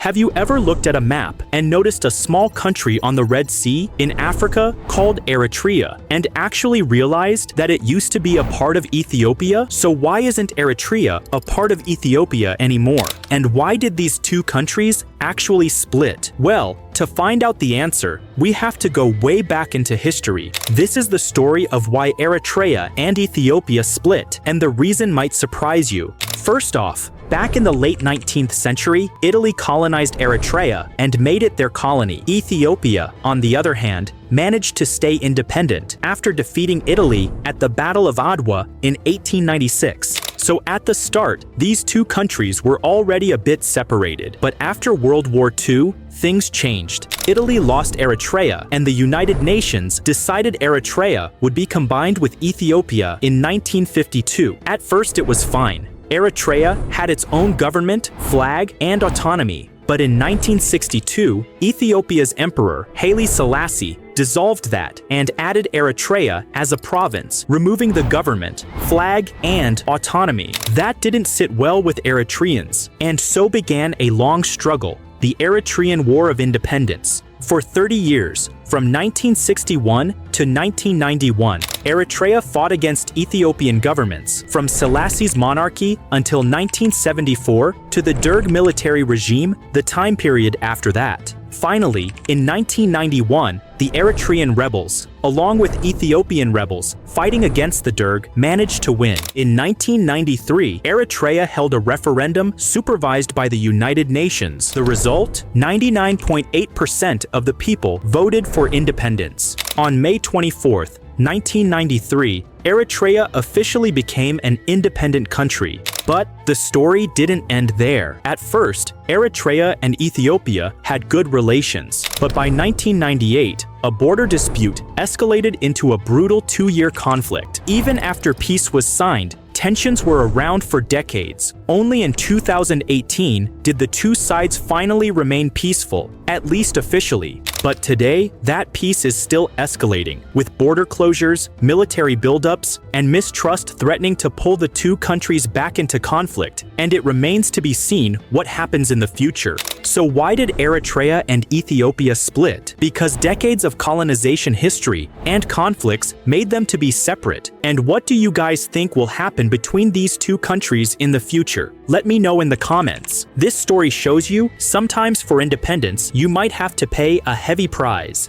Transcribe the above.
Have you ever looked at a map and noticed a small country on the Red Sea in Africa called Eritrea and actually realized that it used to be a part of Ethiopia? So why isn't Eritrea a part of Ethiopia anymore? And why did these two countries actually split? Well, to find out the answer, we have to go way back into history. This is the story of why Eritrea and Ethiopia split, and the reason might surprise you. First off, back in the late 19th century, Italy colonized Eritrea and made it their colony. Ethiopia, on the other hand, managed to stay independent after defeating Italy at the Battle of Adwa in 1896. So at the start, these two countries were already a bit separated. But after World War II, things changed. Italy lost Eritrea, and the United Nations decided Eritrea would be combined with Ethiopia in 1952. At first it was fine. Eritrea had its own government, flag, and autonomy. But in 1962, Ethiopia's emperor, Haile Selassie, dissolved that and added Eritrea as a province, removing the government, flag, and autonomy. That didn't sit well with Eritreans, and so began a long struggle, the Eritrean War of Independence. For 30 years, from 1961 to 1991, Eritrea fought against Ethiopian governments, from Selassie's monarchy until 1974 to the Derg military regime, the time period after that. Finally, in 1991, the Eritrean rebels, along with Ethiopian rebels fighting against the Derg, managed to win. In 1993, Eritrea held a referendum supervised by the United Nations. The result? 99.8% of the people voted for independence. On May 24th, 1993, Eritrea officially became an independent country. But the story didn't end there. At first, Eritrea and Ethiopia had good relations. But by 1998, a border dispute escalated into a brutal 2-year conflict. Even after peace was signed, tensions were around for decades. Only in 2018 did the two sides finally remain peaceful, at least officially. But today, that peace is still escalating, with border closures, military buildups, and mistrust threatening to pull the two countries back into conflict, and it remains to be seen what happens in the future. So why did Eritrea and Ethiopia split? Because decades of colonization history and conflicts made them to be separate. And what do you guys think will happen between these two countries in the future? Let me know in the comments. This story shows you, sometimes for independence, you might have to pay a heavy price.